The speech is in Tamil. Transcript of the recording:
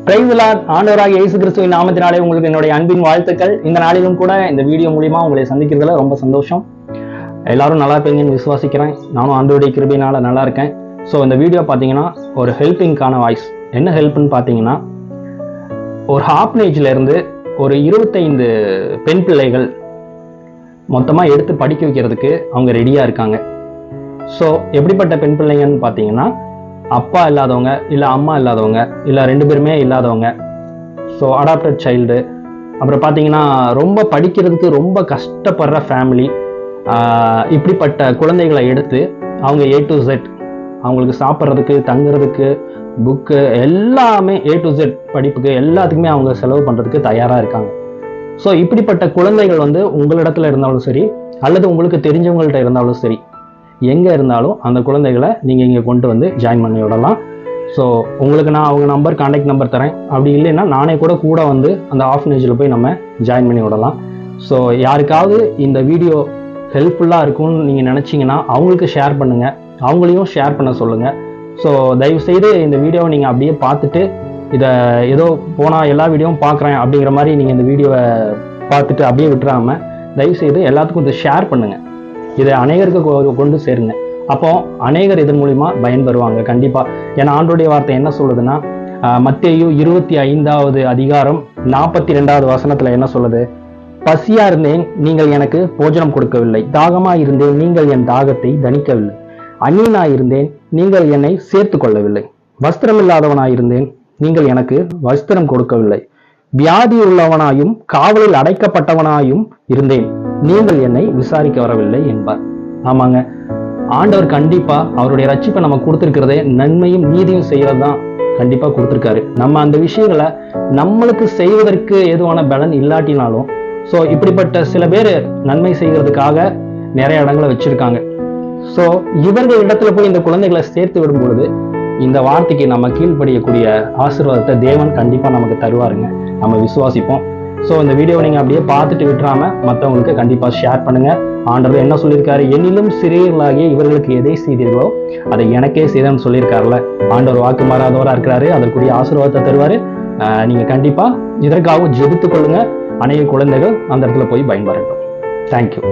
Price Lord. ஆண்டவராகிய இயேசு கிறிஸ்துவின் நாமத்தினாலே உங்களுக்கு என்னுடைய அன்பின் வாழ்த்துக்கள். இந்த நாளிலும் கூட இந்த வீடியோ மூலியமா உங்களை சந்திக்கிறதுல ரொம்ப சந்தோஷம். எல்லாரும் நல்லா இருப்பீங்கன்னு விசுவாசிக்கிறேன். நானும் ஆண்டவருடைய கிருபையினால நல்லா இருக்கேன். ஸோ இந்த வீடியோ பார்த்தீங்கன்னா ஒரு ஹெல்பிங்கான வாய்ஸ். என்ன ஹெல்ப்னு பார்த்தீங்கன்னா, ஒரு ஆர்ஃபனேஜ்ல இருந்து ஒரு 25 பெண் பிள்ளைகள் மொத்தமாக எடுத்து படிக்க வைக்கிறதுக்கு அவங்க ரெடியாக இருக்காங்க. ஸோ எப்படிப்பட்ட பெண் பிள்ளைங்கன்னு பார்த்தீங்கன்னா, அப்பா இல்லாதவங்க, இல்லை அம்மா இல்லாதவங்க, இல்லை 2 பேருமே இல்லாதவங்க, ஸோ அடாப்டட் சைல்டு. அப்புறம் பார்த்தீங்கன்னா ரொம்ப படிக்கிறதுக்கு ரொம்ப கஷ்டப்படுற ஃபேமிலி. இப்படிப்பட்ட குழந்தைகளை எடுத்து அவங்க A to Z, அவங்களுக்கு சாப்பிட்றதுக்கு, தங்குறதுக்கு, புக்கு எல்லாமே A to Z படிப்புக்கு எல்லாத்துக்குமே அவங்க செலவு பண்ணுறதுக்கு தயாராக இருக்காங்க. ஸோ இப்படிப்பட்ட குழந்தைகள் உங்களிடத்துல இருந்தாலும் சரி, அல்லது உங்களுக்கு தெரிஞ்சவங்கள்ட்ட இருந்தாலும் சரி, எங்கே இருந்தாலும் அந்த குழந்தைகளை நீங்கள் இங்கே கொண்டு ஜாயின் பண்ணி விடலாம். ஸோ உங்களுக்கு நான் அவங்க நம்பர், கான்டாக்ட் நம்பர் தரேன். அப்படி இல்லைன்னா நானே கூட அந்த ஆர்ஃபனேஜில் போய் நம்ம ஜாயின் பண்ணி விடலாம். ஸோ யாருக்காவது இந்த வீடியோ ஹெல்ப்ஃபுல்லாக இருக்கும்னு நீங்கள் நினச்சிங்கன்னா அவங்களுக்கு ஷேர் பண்ணுங்கள், அவங்களையும் ஷேர் பண்ண சொல்லுங்கள். ஸோ தயவுசெய்து இந்த வீடியோவை நீங்கள் அப்படியே பார்த்துட்டு, இதை ஏதோ போனால் எல்லா வீடியோவும் பார்க்குறேன் அப்படிங்கிற மாதிரி நீங்கள் இந்த வீடியோவை பார்த்துட்டு அப்படியே விட்டுறாமல் தயவுசெய்து எல்லாத்துக்கும் இதை ஷேர் பண்ணுங்கள். இதை அநேகருக்கு கொண்டு சேருங்க. அப்போ அநேகர் இதன் மூலிமா பயன்பெறுவாங்க கண்டிப்பாக. ஏன்னா ஆண்டவருடைய வார்த்தை என்ன சொல்லுதுன்னா, மத்தேயு 25வது அதிகாரம் 42வது வசனத்தில் என்ன சொல்லுது? பசியா இருந்தேன், நீங்கள் எனக்கு போஜனம் கொடுக்கவில்லை. தாகமா இருந்தேன், நீங்கள் என் தாகத்தை தணிக்கவில்லை. அந்நியனாயிருந்தேன், நீங்கள் என்னை சேர்த்து கொள்ளவில்லை. வஸ்திரம் இல்லாதவனாயிருந்தேன், நீங்கள் எனக்கு வஸ்திரம் கொடுக்கவில்லை. வியாதி உள்ளவனாயும் காவலில் அடைக்கப்பட்டவனாயும் இருந்தேன், நீங்கள் என்னை விசாரிக்க வரவில்லை என்பார். ஆமாங்க, ஆண்டவர் கண்டிப்பா அவருடைய ரட்சிப்பை நம்ம கொடுத்துருக்கிறதே நன்மையும் நீதியும் செய்யறது தான் கண்டிப்பா கொடுத்துருக்காரு. நம்ம அந்த விஷயங்களை நம்மளுக்கு செய்வதற்கு ஏதுவான பலன் இல்லாட்டினாலும், ஸோ இப்படிப்பட்ட சில பேர் நன்மை செய்கிறதுக்காக நிறைய இடங்களை வச்சிருக்காங்க. ஸோ இவர்கள் இடத்துல போய் இந்த குழந்தைகளை சேர்த்து விடும் பொழுது இந்த வார்த்தைக்கு நம்ம கீழ்ப்படியக்கூடிய ஆசீர்வாதத்தை தேவன் கண்டிப்பா நமக்கு தருவாருங்க. நம்ம விசுவாசிப்போம். ஸோ இந்த வீடியோவை நீங்கள் அப்படியே பார்த்துட்டு விட்டுறாம மற்றவங்களுக்கு கண்டிப்பாக ஷேர் பண்ணுங்க. ஆண்டவர் என்ன சொல்லியிருக்காரு? என்னிலும் சிறியவர்களாகிய இவர்களுக்கு எதை செய்தீர்களோ அதை எனக்கே செய்தேன்னு சொல்லியிருக்காருல்ல. ஆண்டவர் வாக்கு மாறாதவராக இருக்கிறாரு. அதற்குரிய ஆசீர்வாதத்தை தருவாரு. நீங்கள் கண்டிப்பாக இதற்காகவும் ஜெபித்துக் கொள்ளுங்க. அநேக குழந்தைகள் அந்த இடத்துல போய் பயன்பெறட்டும். தேங்க்யூ.